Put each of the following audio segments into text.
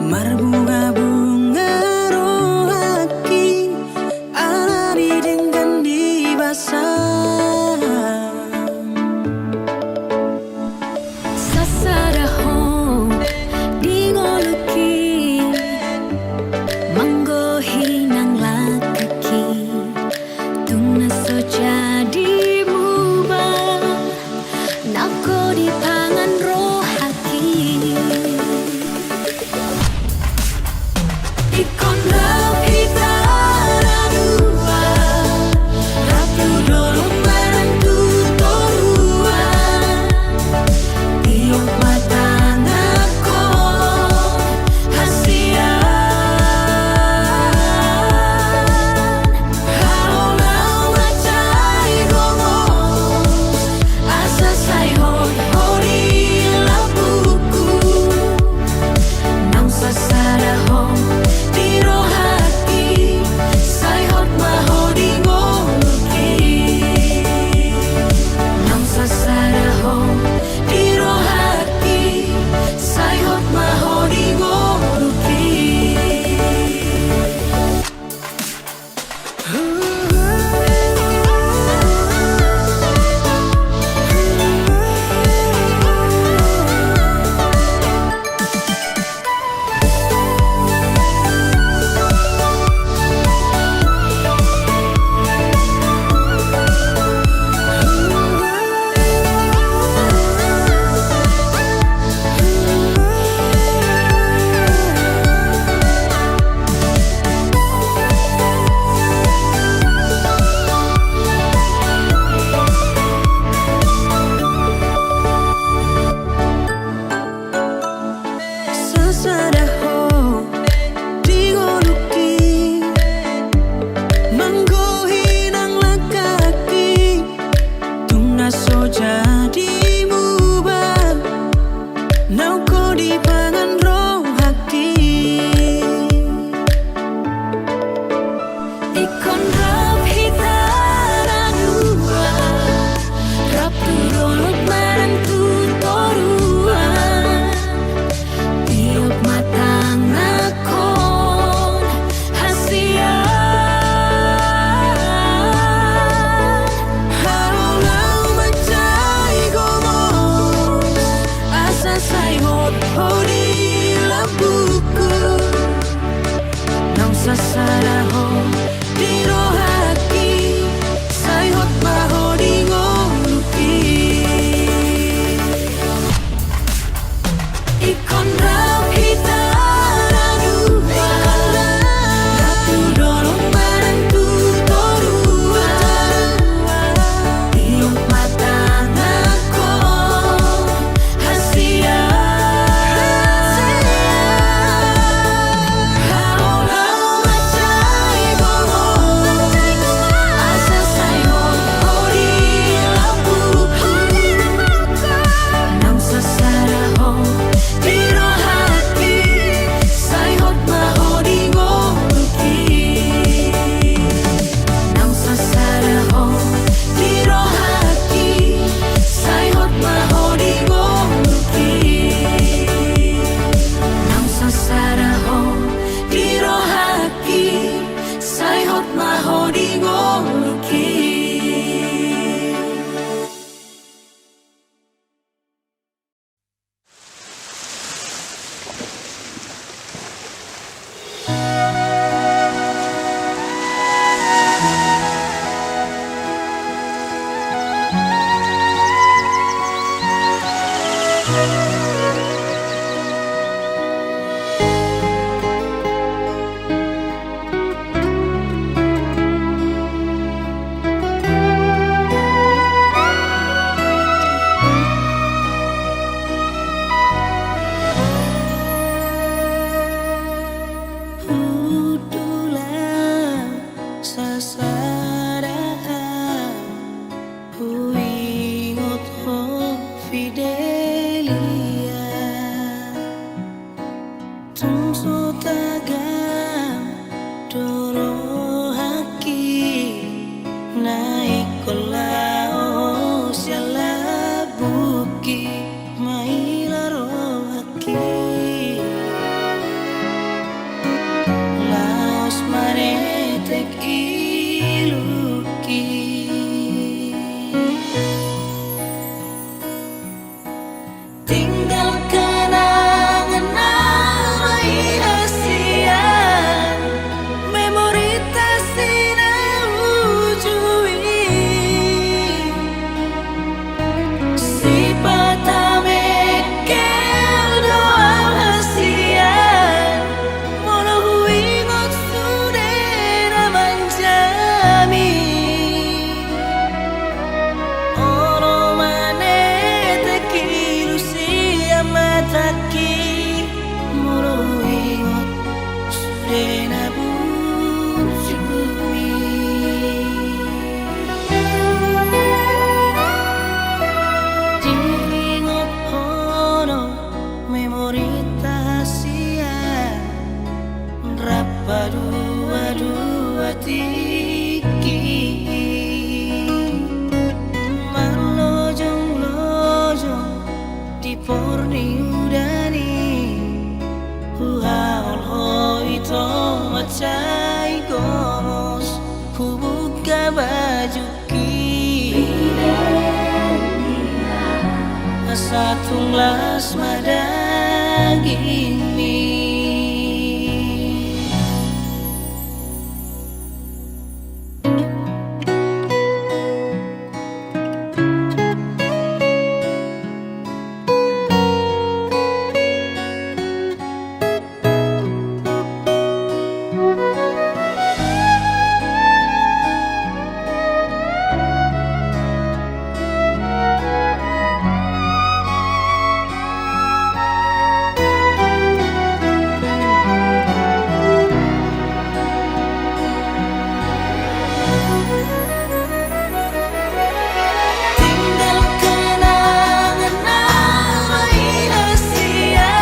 Marbunga-bunga rohaki alari dengan dibasah Sasaraho dingoluki manggohi nang lakaki tungna so jadi mubah nako di pangan rohaki ikon kita dua ratu dolo marantu torua tiok mata nako hasian haolau macai gongo asa sai hori lapuku nang sasaraho jadi mubah nau ko di pangan rohaki ikon rap hitara dua rap turun marantu torua tiok matang nakon hasian hori labuku nang sasaraho di rohaki sayot mahori ngoluki ikon rap hitara dua ratu dolo marantu torua tiok mata nako hasian Di Laos manetek iluki tinggal kenangan namai Asia memori tasina ujui si patame kel doa Asia mono huingot sudera manjami oro manetek ilusia mataki mono huingot sudera bujumi diingot ono memori tahasia rapa dua tiki marlojong-lojong di porni udani huhaol hoito macai gomos hubuka bajuki satunglas madaging mi tinggal kenangan namai Asia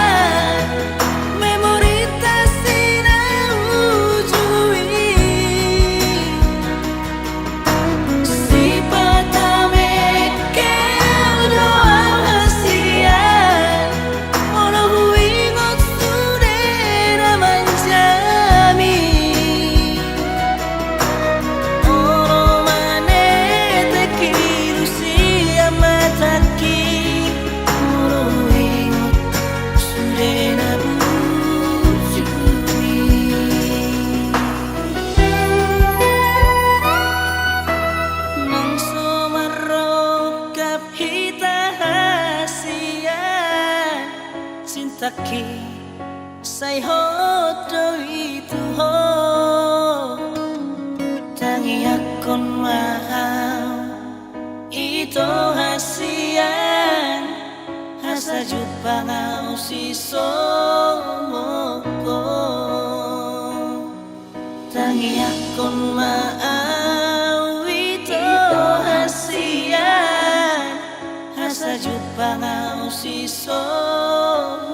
memori tasina ujui si patame kel doa Asia mono huingot sudera manjami oro manetek ilusia mataki mono huingot sudera bujumi nang somarokap hita hasian cintaki say hoto itu ho tangi akon mahal ito hasian hasa jupangau si somoko tangi akon mahal ito hasian hasa jupangau si somoko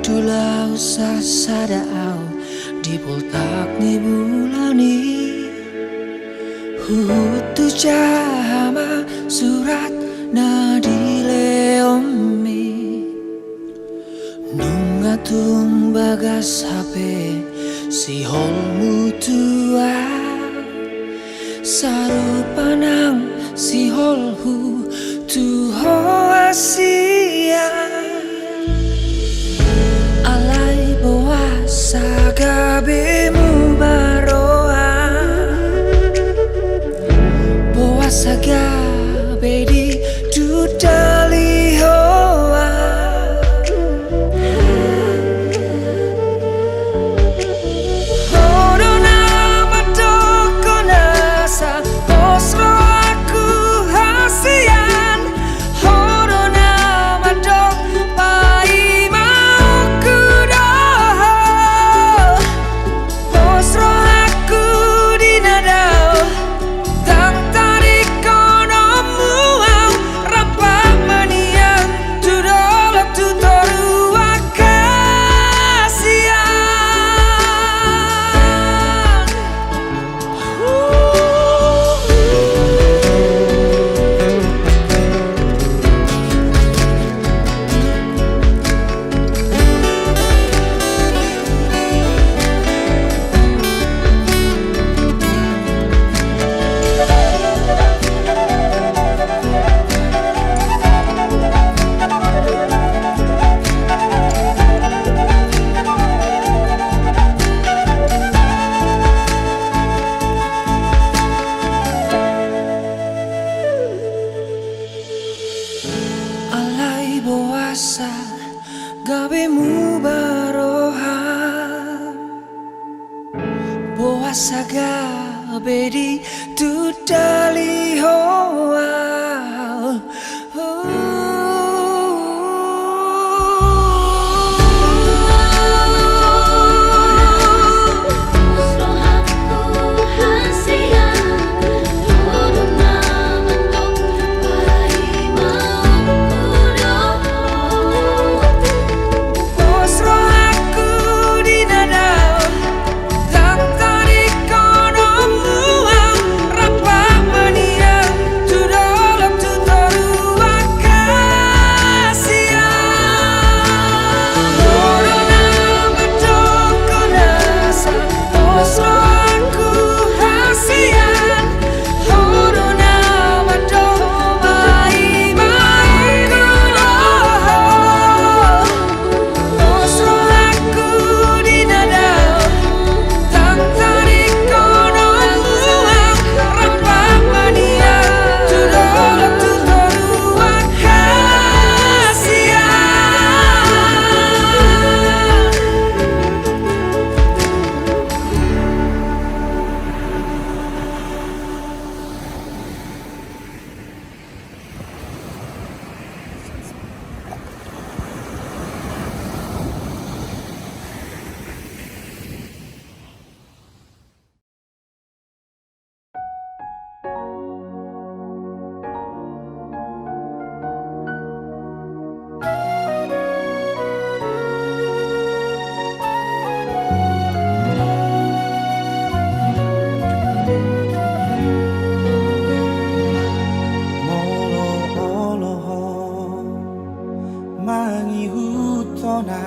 Tulau sasadao di poltak ni bulani Hutu jama surat nadi leomi Nungatung bagas HP si hol mutua Saru panang si hol hu tuho asia Alai boa sagabemu baroa Boa sagabe di dudali hoa Horona matoko nasa osro aku hasian Horona matok pai mauku doho Osro aku dinadau Tang tarik kono muau Rapak maniang tudolok tutoru akasian Alai boasa gabemu baroha Boasa gabe di tudali hoa Osro aku dinadau Tang tarik kono muau Rapak maniang tudolok tutoru akasian Horona matoko nasa Osro aku hasian Horona matok pai mauku doho Osro aku dinadau Tang tarik kono muau Rapak maniang tudolok tutoru akasian Molo-oloho mangi hutona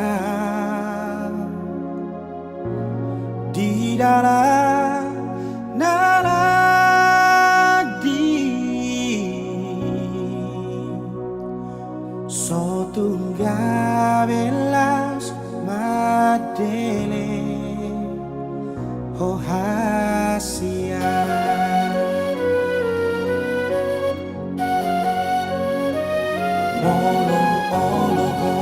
di dalam naladi sotungga belas madele oh hasia Molo-oloho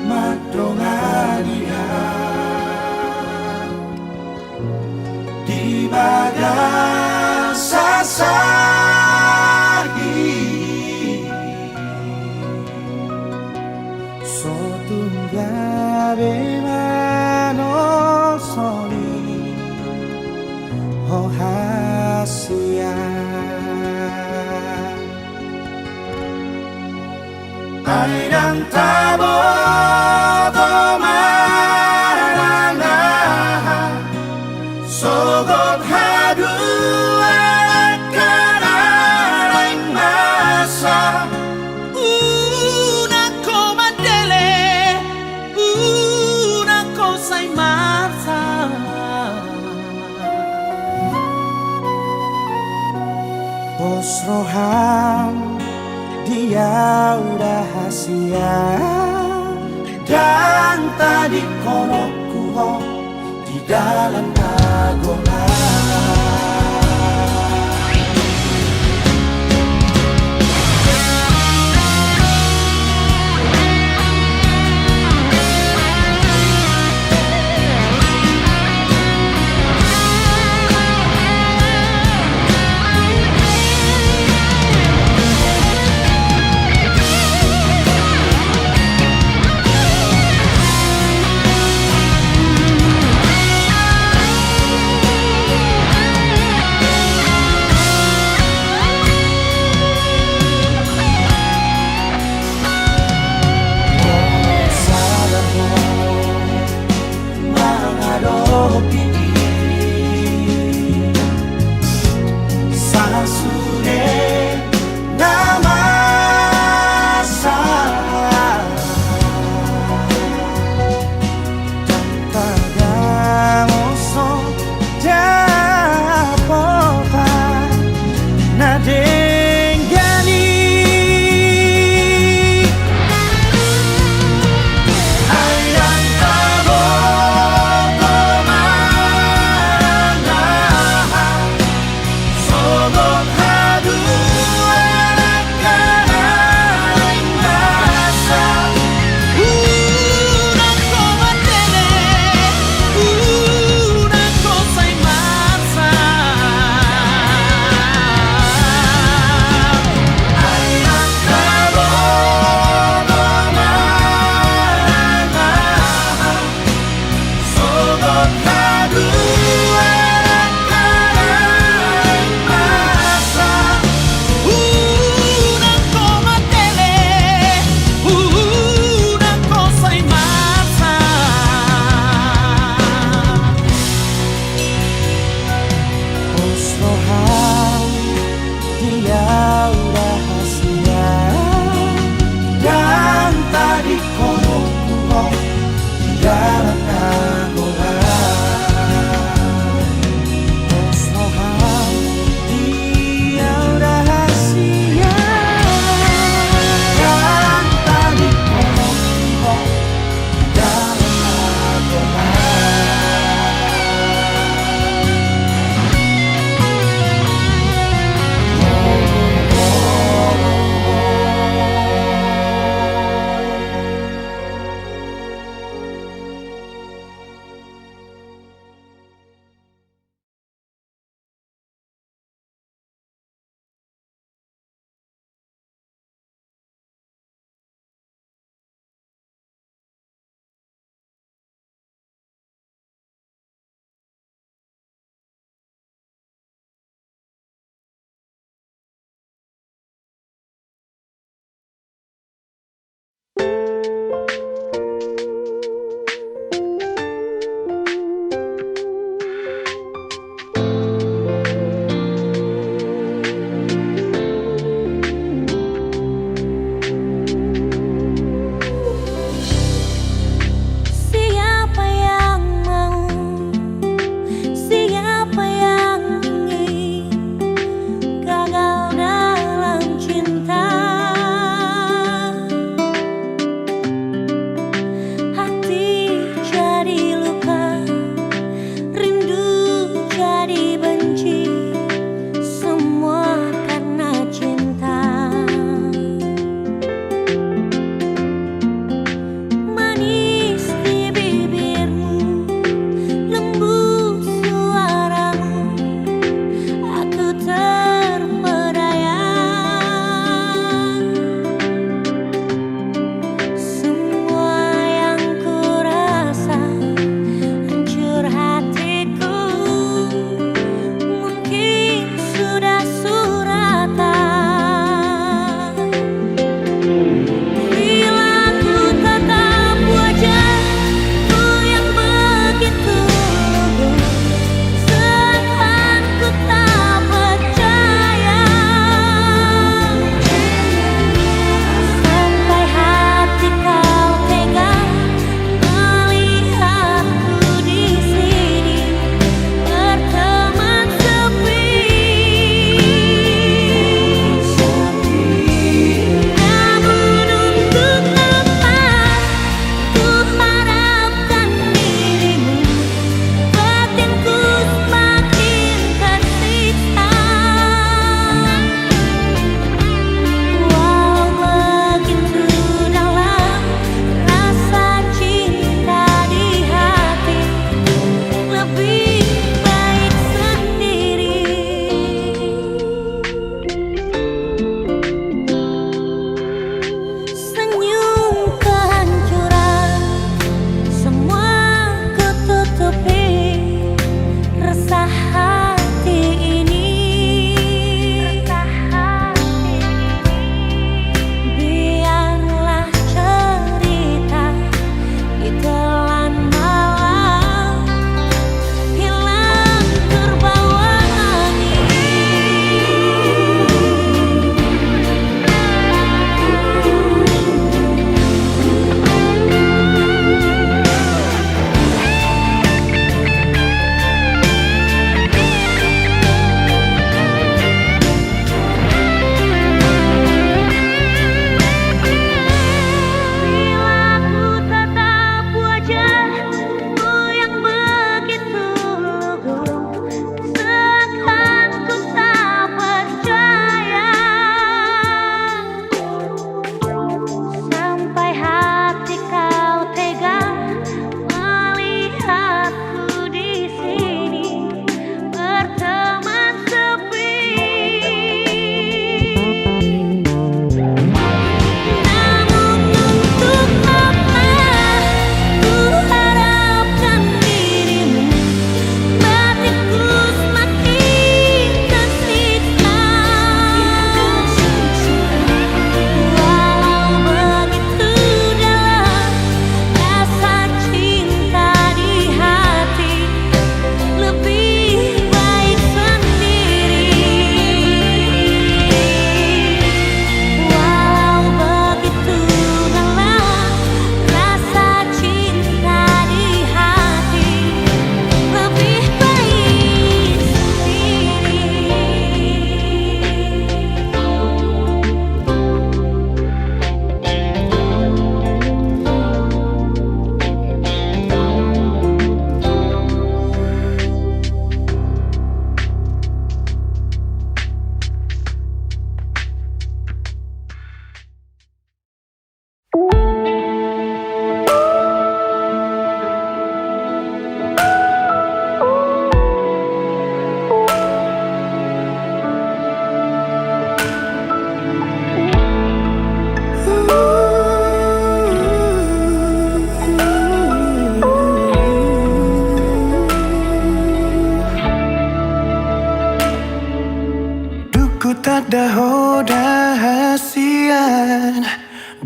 madrongania di bagas sasahi sotunggabe mano soli oh hasia Ay ng tabo Roham dia rahasia dan tadi kono kuho di dalam agola.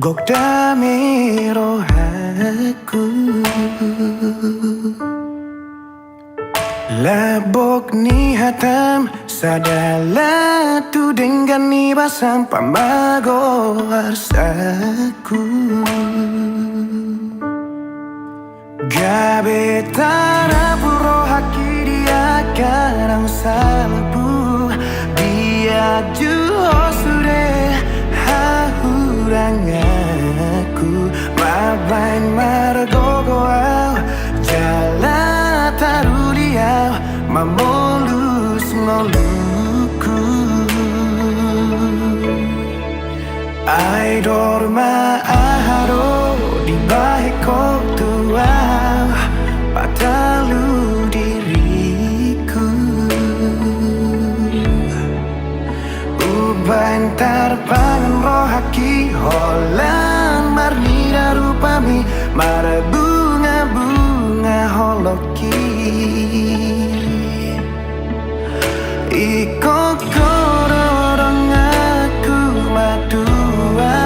Gok dame rohaku Labok ni hatam Sadala tu dengan ni basam pamago arsaku Gabe tara puro haki dia karang salapu Dia juho sure hahurang aku Mabain margogo au Jala taruliau Mamolus moluku Ai dorma aharo di baheko tuau Patalu diriku Ubain tarpangan rohaki Holan marnida rupami Mara bunga-bunga holoki Iko kororong aku madua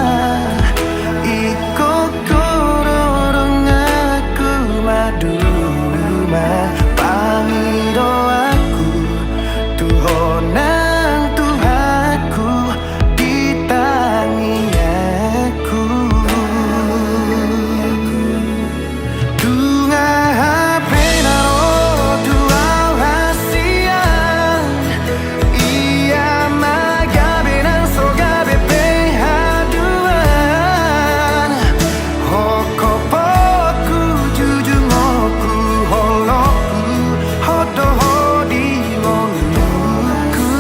Iko kororong aku maduma Pangido aku Tuhonang Tuhaku Ditangi aku Tunga penaro tuau hasian Ia magabe nang sogabe pehaduan Hokopoku jujungoku holoku Hodoho di moluku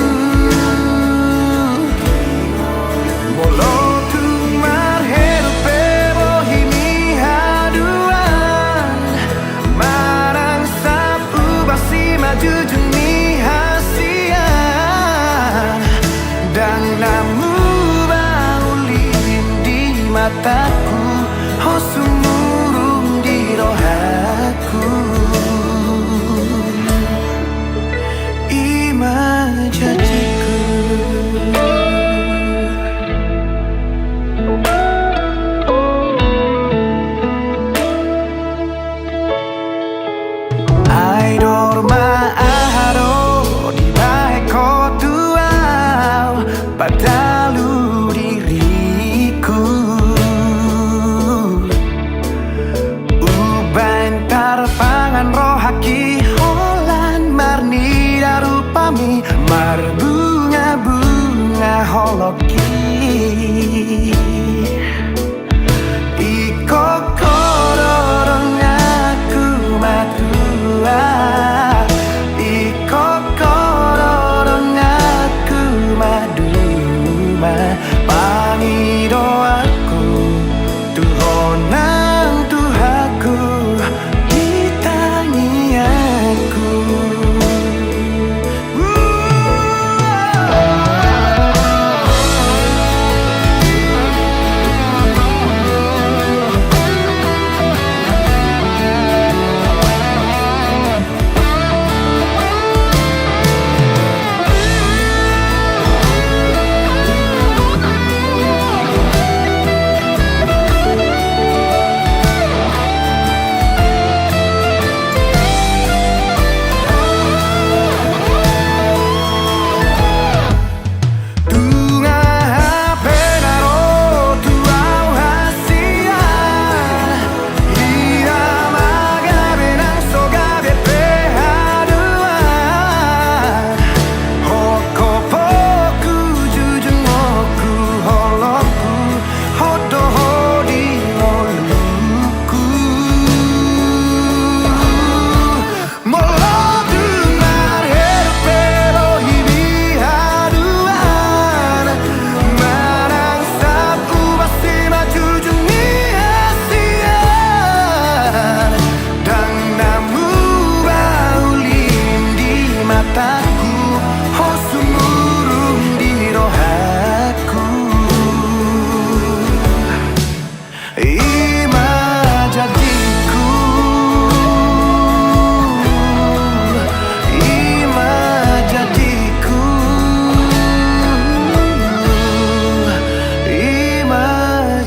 Molotu marheru pebo himi haduan Marang sapu basi maju juni hasian Dan namu baulin di mataku Hosumurung di rohaku Ima janjiku Ai dorma aharo di baheko tuau Padalu diriku Ubain tarpangan rohaki Holan marnida rupami Mar bunga-bunga holoki Iko kororong aku madua Iko kororong aku maduma Pangido aku Tuhonang Tuhaku Ditangi aku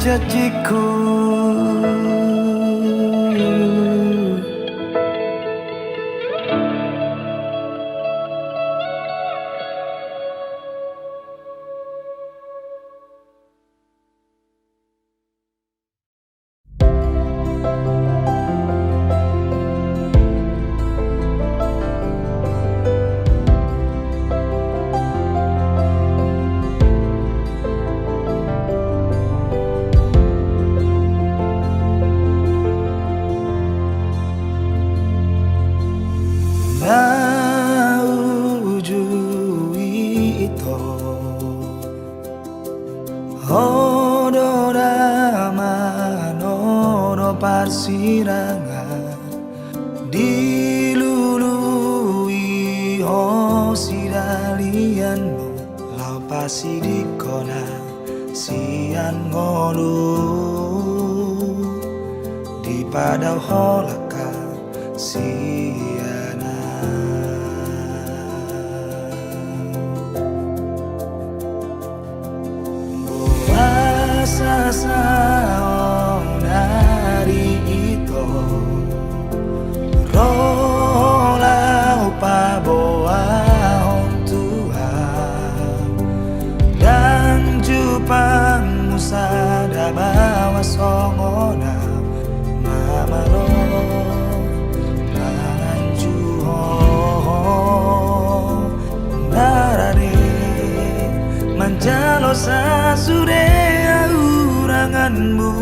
jadiku Naujui ito Odora manono parsirangan Dilului hosidalian mo Lau pasidikona sian ngolu Di padau holaka siana Sasaon hari itu Rolau paboa Tuhan Dan jupang musada bawa songona Mamalo Manganjuho Narade Manjalo sasude uranganmu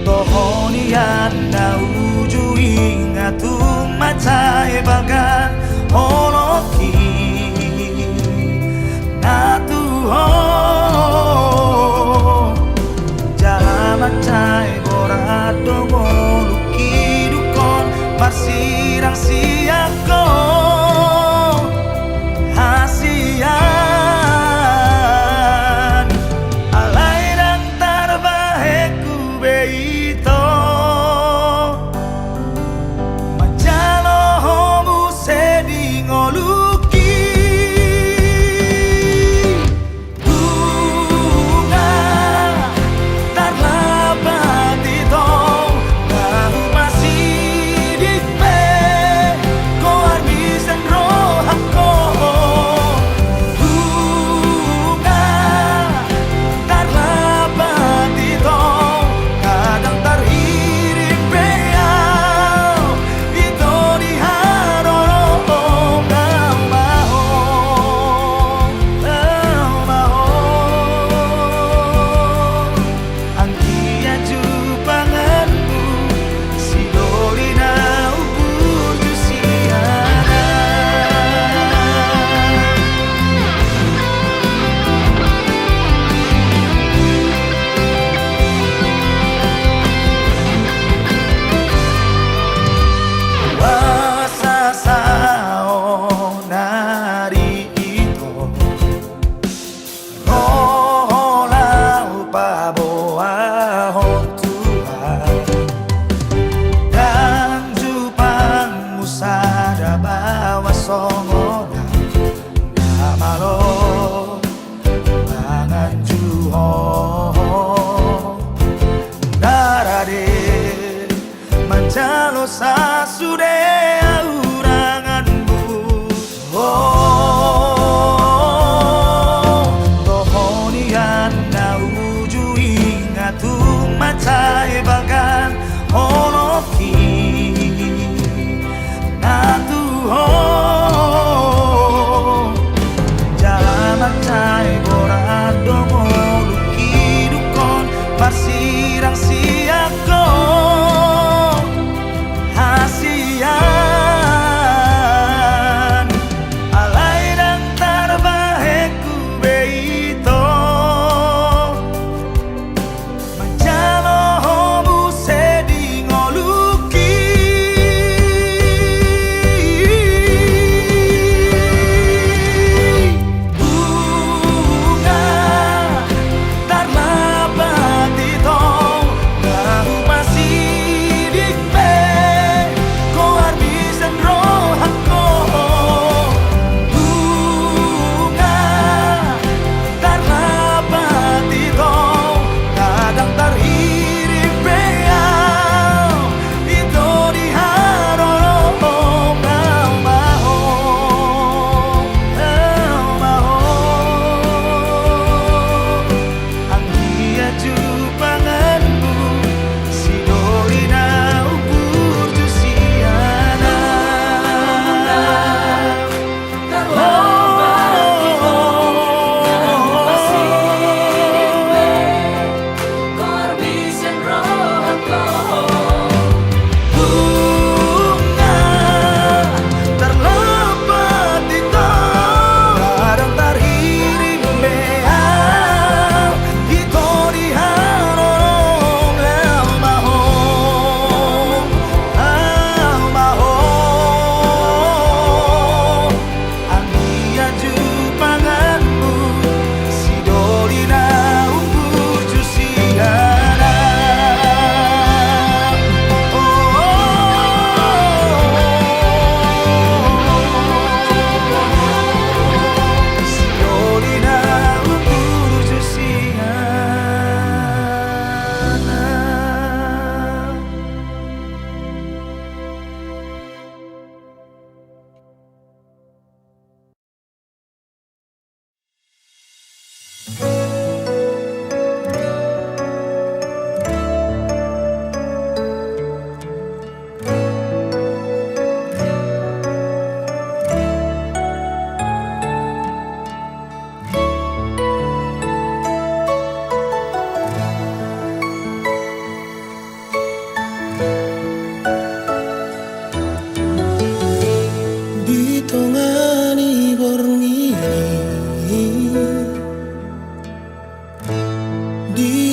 Tohonian na ujui ngatung macai baga holoki Natuho Jalan macai borado ngoluki dukon Marsirang siako Hasian alai dan tarbaheku beito Majalo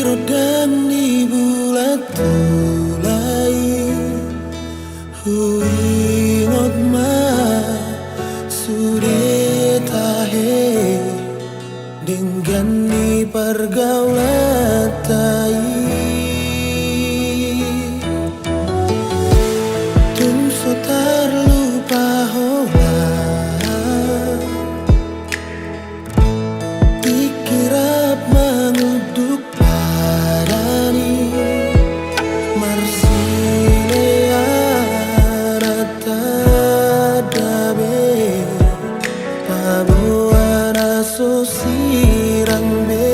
rodang di bulat tulai huingot ma sudah tahe dengan di pergaulan tai tum so terlupa hola dikirap menguduk parani marsilea rata dabe pabuana so sirang be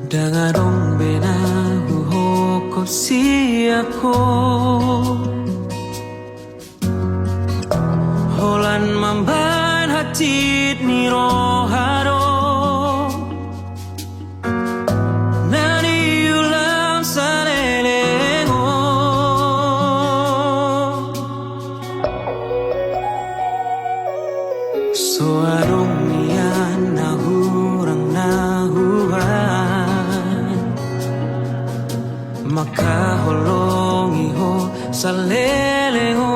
Danganong benahuhokop siako Holan mamban hatit ni roharo Nani ulam salelengo So arong niyan nahurang nahuhan Makaholong iho sa lelengo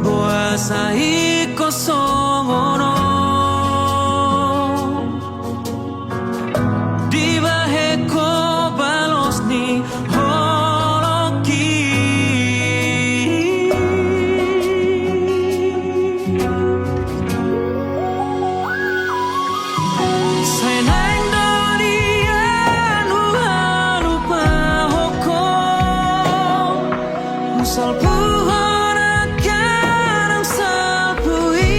Buasa iko songono Di bahe ko balos ni holoki Sainang dorian uhalupa hoko Musal buhon akan salpui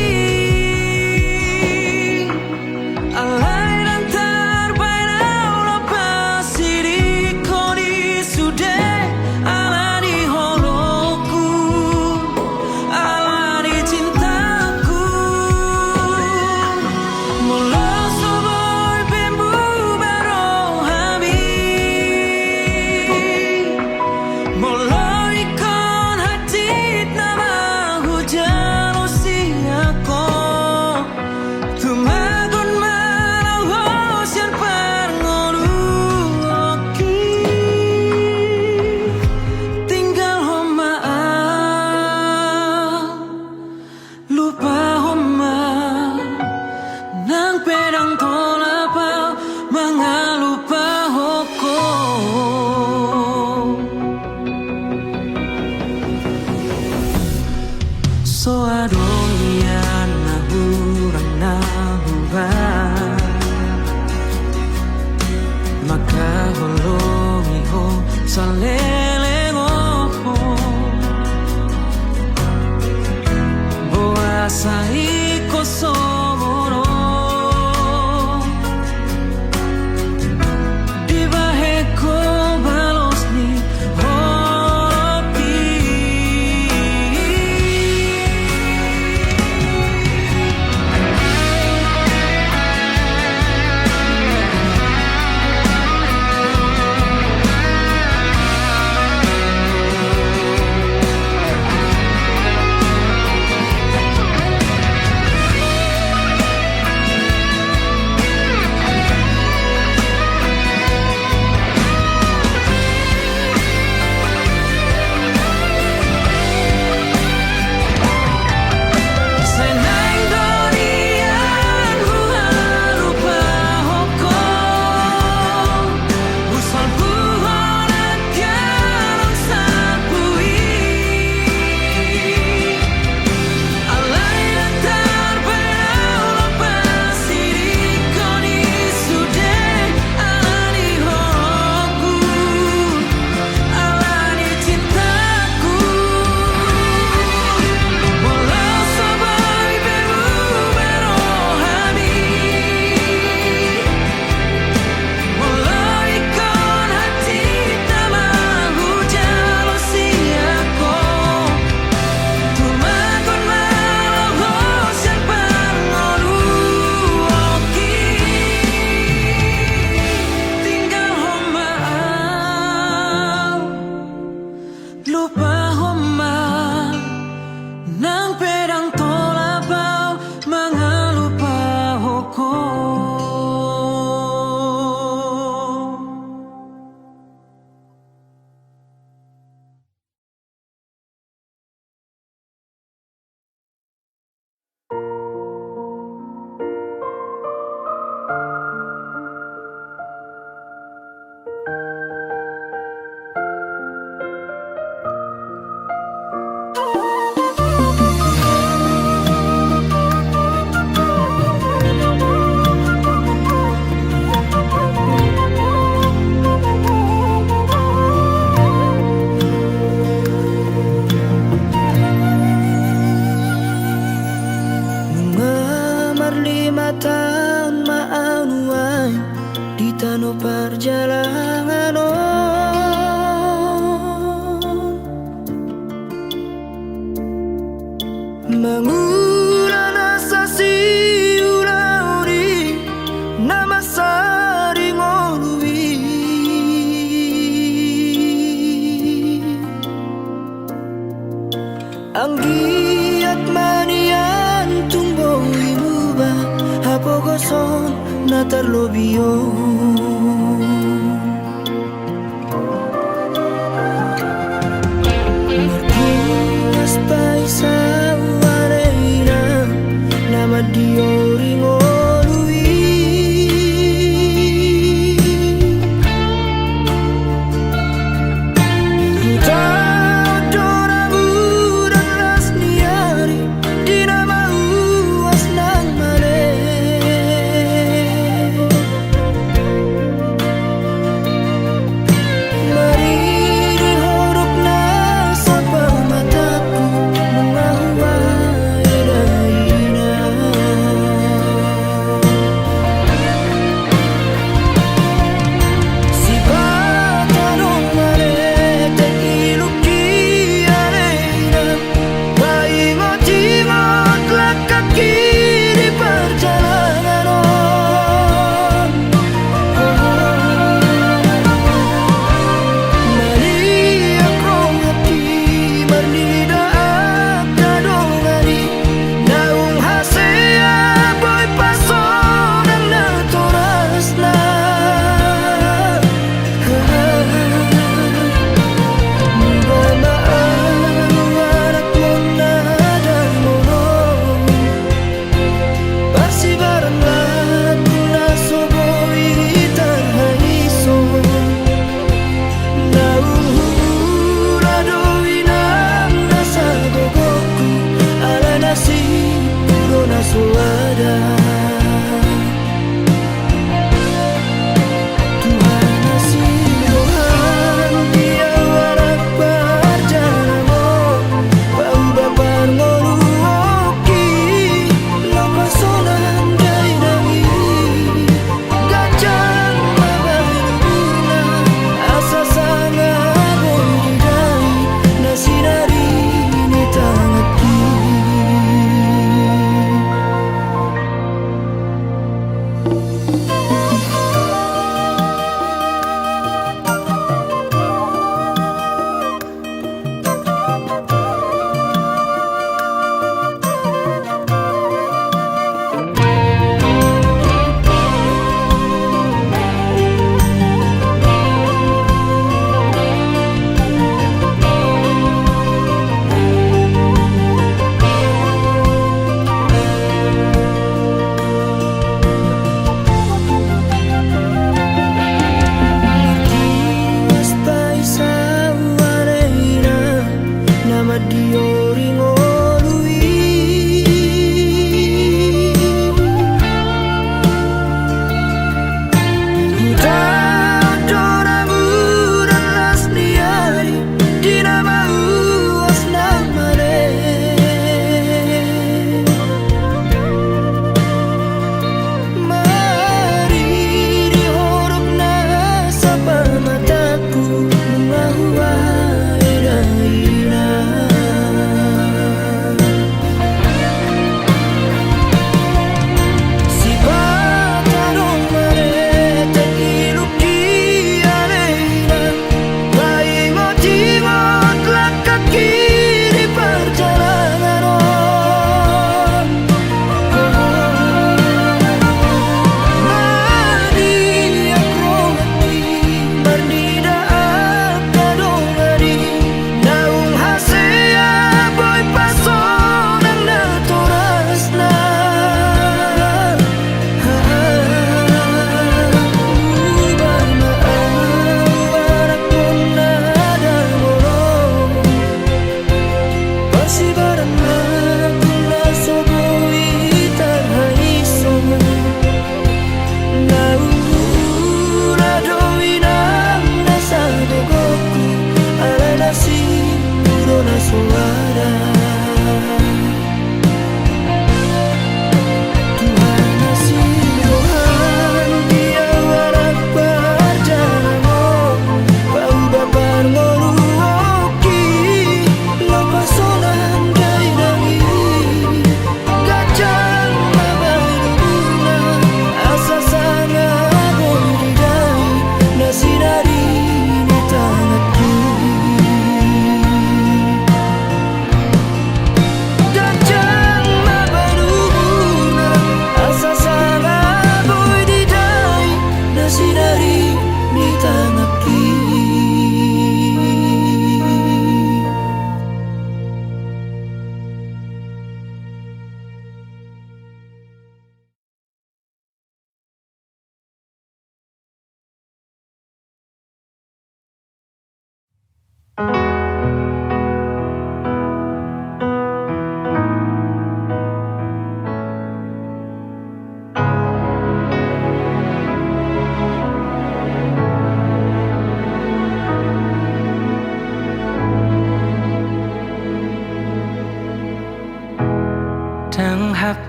Alay dan terbainau lepas diriku di sude Ala di holoku Ala di cintaku Mula soboy bembu berohami Mula ikon hatit nama hujan usiaku Tumagon malah sian parngoluki Tinggal homaan Lupa homa Nang pedang tolapa Mangalupa hoko So adong iyan nahurang nahuban Makaholong iho sa lelengo Buasa iko somoro Di bahe ko balos ni holopi Senang dorian huhalupa hoko Usal buhon akan sapui Alay dan terbainau lepas diriku di sude Ala di holoku Ala di cintaku Walau soboy bembu berohami Walau ikon hatit nama hujan usiaku Tumagon malah sian parngoluki Tinggal homaan Lupa homa Nang pedang tolapau Mangalupa hoko no perjalanan Mangula sa siulauri na masaring oluwi Ang giat manian tumbo imuba Hapogoson na tarlobiyon Markuas pa isa warena Nama diori ngolui Hutau dorang udan las niari Di nama uas nang male Mari dihorok na sa pamataku Mga huwai na ina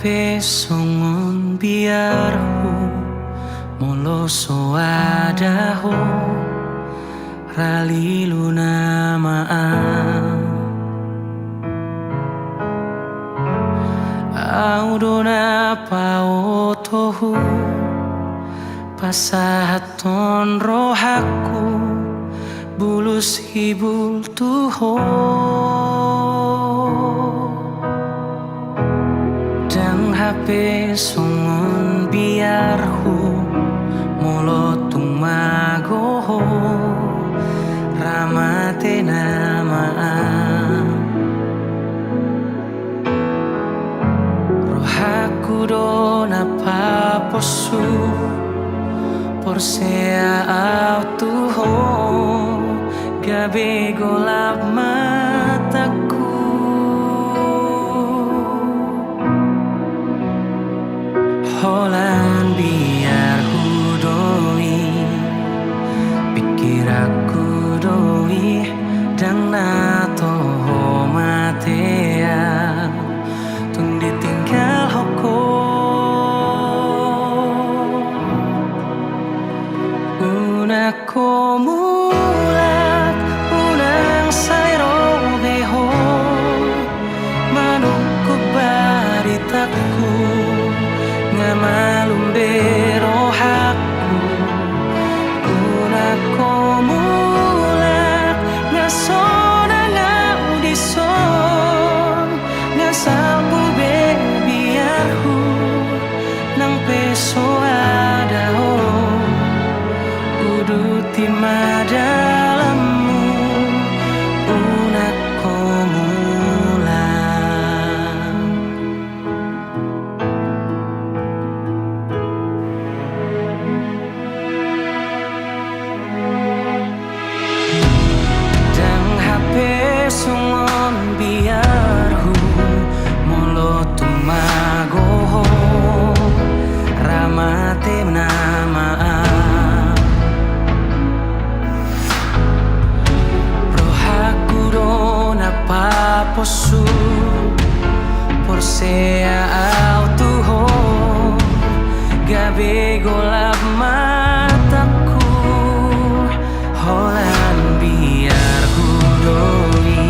hape songon biarhu moloso adaho rali luna maam audona paotohu pasahaton rohaku bulus hibul tuho dang hape songon biarhu molotung magoho ramate namaan rohaku dona paposu porsea autuho gabe golap mataku holan biar hudoi pikir aku doi dang nato matea tung ditinggal hoko unako mulat unang sayro beho manungku baritaku ngamalum berohaku unako mulat ngasona ngaudison ngasalpu bebiarhu nang peso adaho uduti madalammu unako mulat dang hape songon biarhu molotung magoho ramate namaan rohaku dona paposu porsea autuho gabe golap mataku holan biar hudoi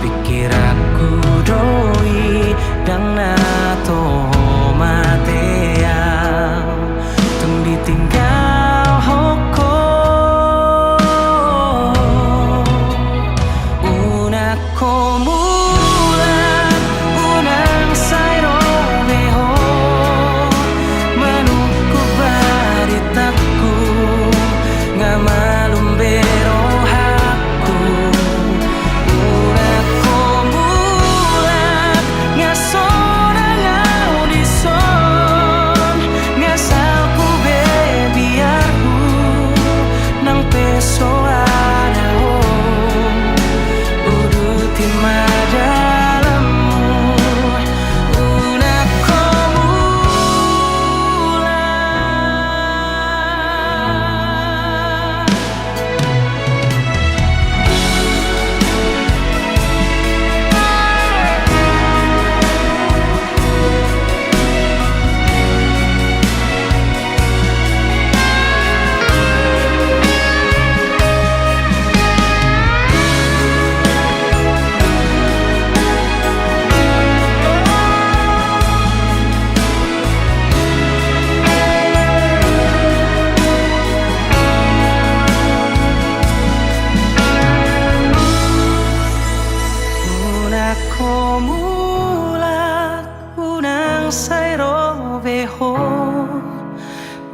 pikir aku doi dang nato matea tung ditinggal hoko unako mulat unang sayro beho manungku baritaku ngamalum berohaku unako mulat ngasona ngaudison ngasalku bebiarku nang peso adaho uduti madalammu unako mulat unako mulat unang sayro beho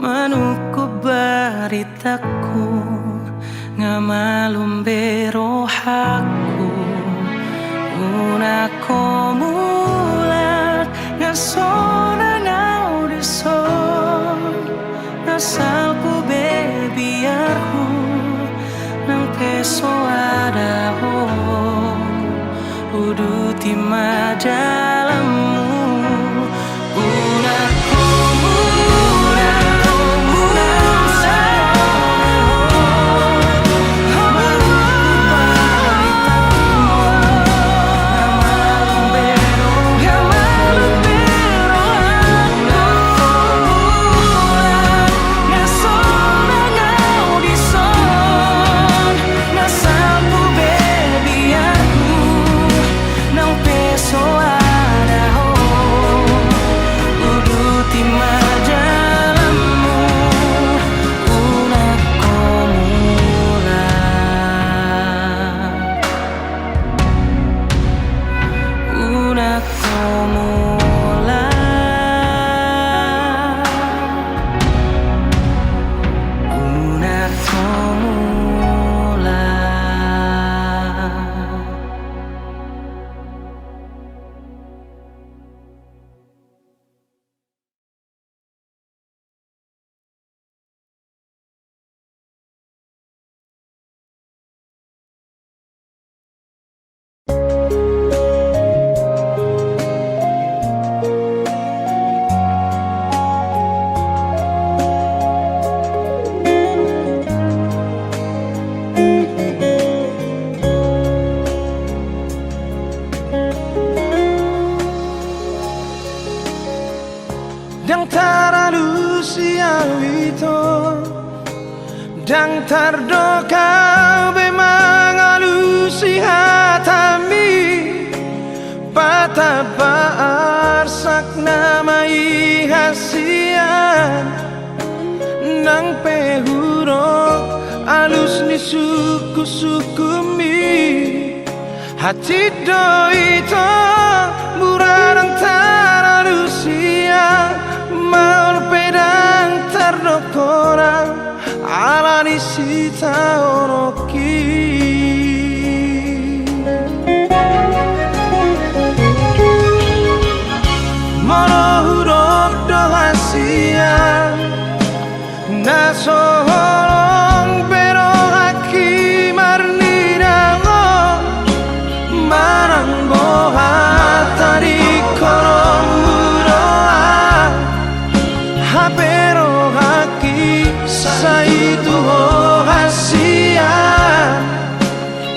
manuku baritaku ngamalum berohaku unako mulat ngasona ngaudison ngasalku bebiarhu nang peso adaho uduti madalammu unako mulat unang sayro ngamalum berohaku dan terlalu siang itu dan terdoka memang alusi hatami patapa arsak namai hasian nang pehurok alus ni suku-sukumi hati do itu murah antara lusia maul pedang terdokorang ala ni sita oroki mono huruf do hasia na soholong pero haki marnirang marang boha tadi korong muroa habero haki saitu ho hasia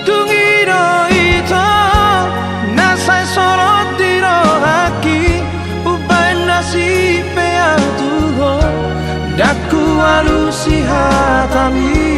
tungiro ito nasai sorot diro haki uban nasi peatuho daku alusi hatami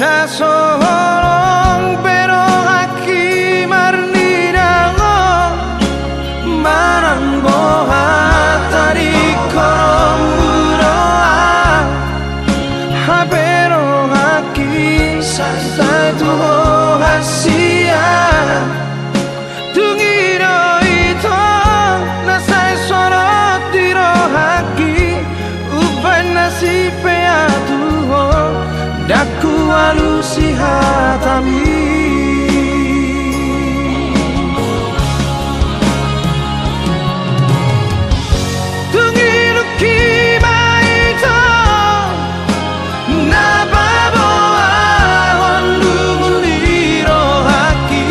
na soholong pero haki marnirang marang boha tadi korong muroa habero haki saitu ho hasia tungiro ito nasai sorot diro haki uban nasi peatuho daku alusi hatami tungilu kimaito na baboa hondu liro haki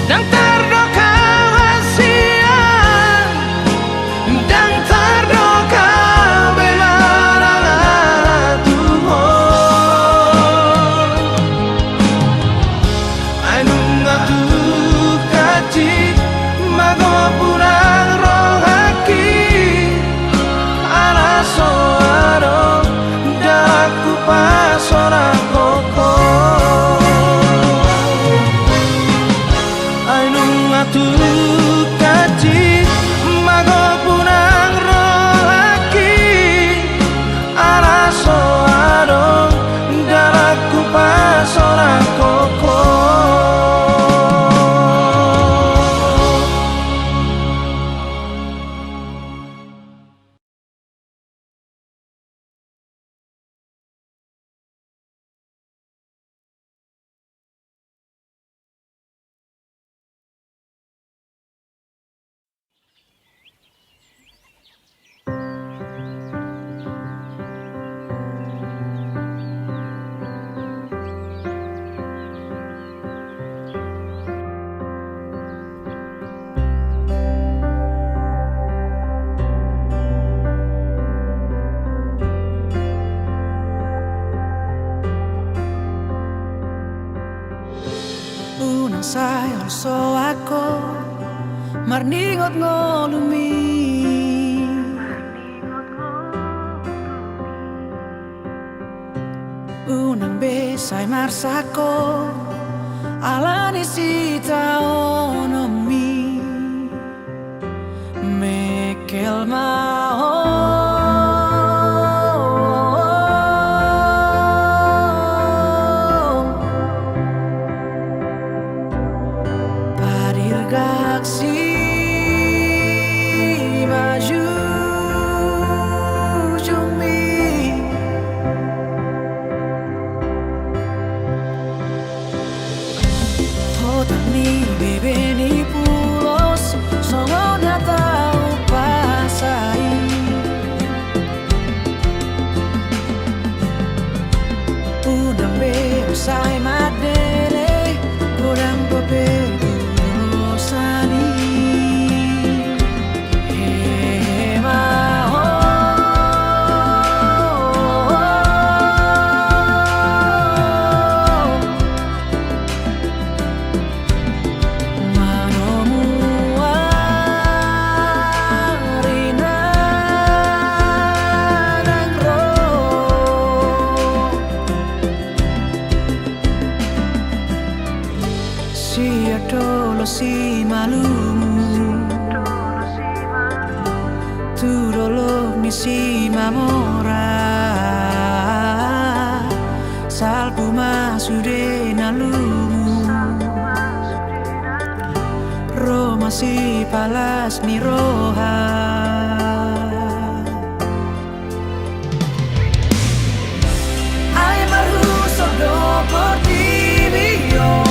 dan terdoka hasia dan terdoka so ako marningot ngolumi unang besay marsako alani sita onomi mekel gaksi maju jumi hotak ni bebe ni pulos songo na tau pasai unang be usai madere kurang pepe si adolo si malumu tu dolo mi si mamora salpu masude nalumu Roma si palas mi roha ay maruso do por ti bio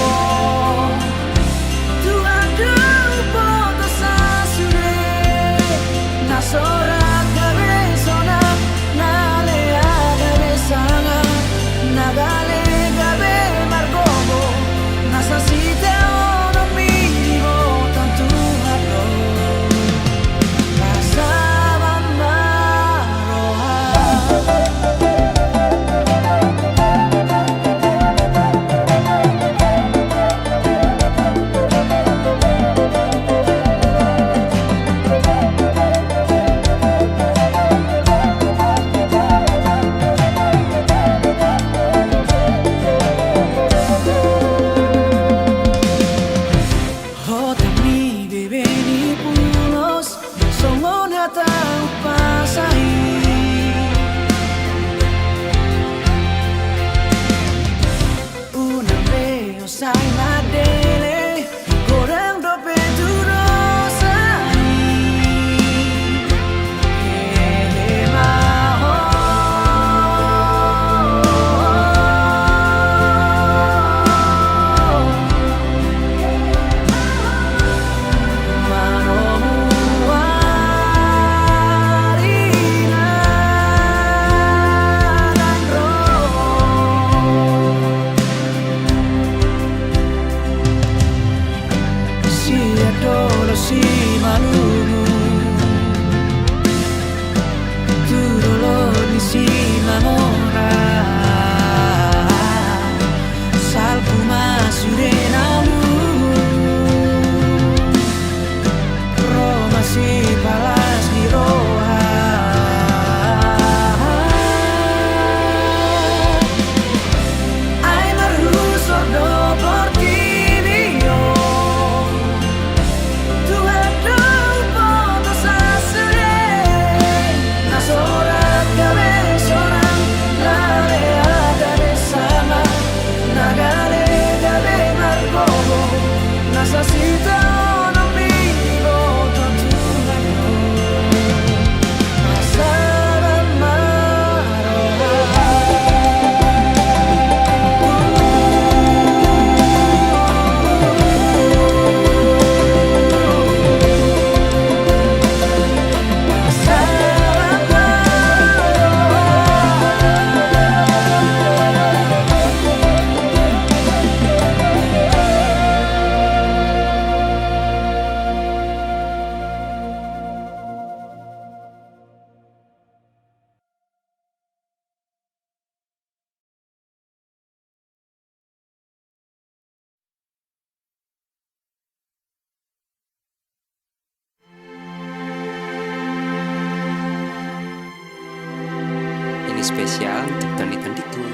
spesial untuk Tandi-Tandiku.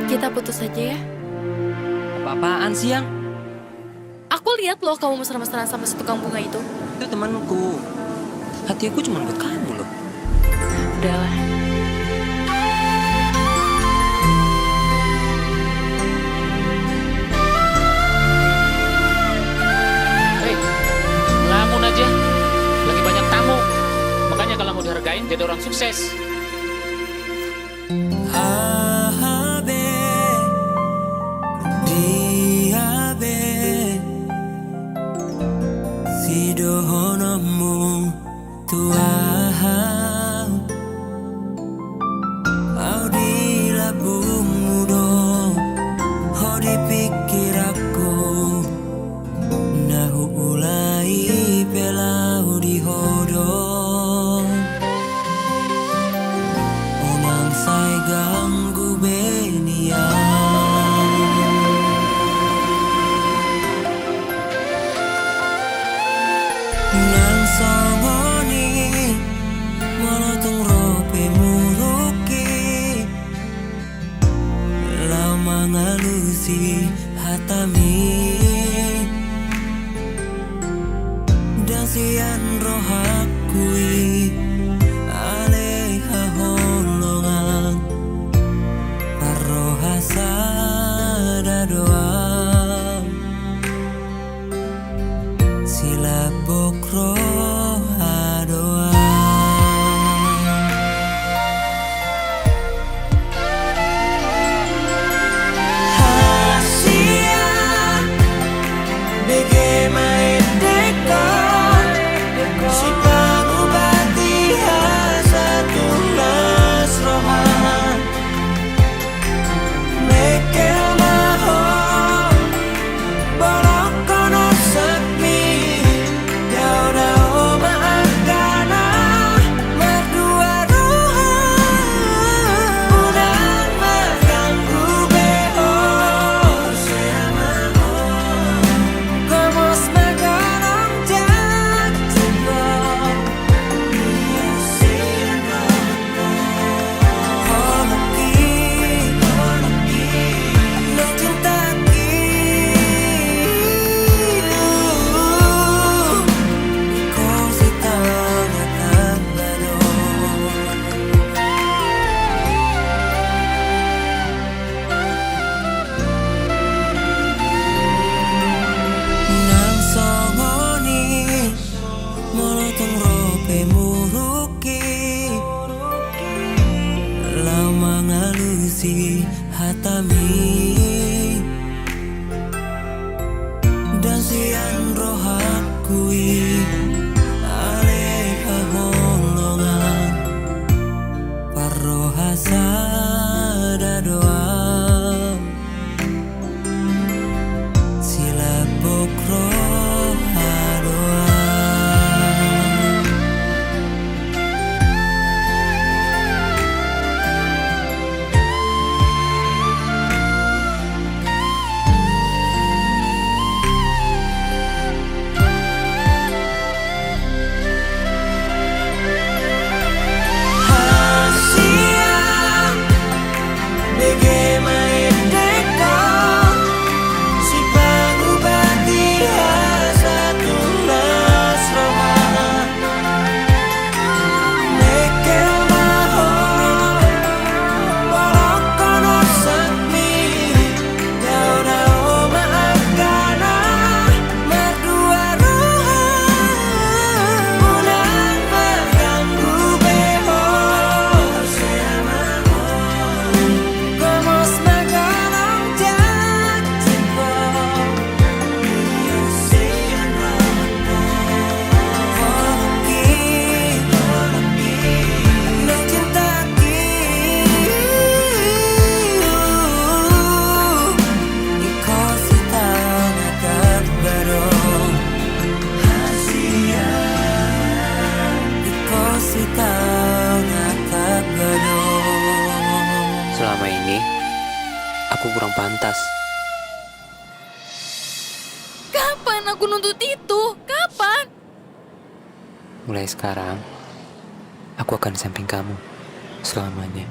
Kita putus aja ya. Apa-apaan sih yang? Aku lihat loh kamu mesra-mesraan sama si tukang bunga itu. Itu temanku. Hati aku cuma buat kamu loh. Udahlah. Hei, ngelamun aja. Lagi banyak tamu. Makanya kalau mau dihargain jadi orang sukses. Selama ini, aku kurang pantas. Kapan aku nuntut itu? Kapan? Mulai sekarang, Aku akan di samping kamu selamanya.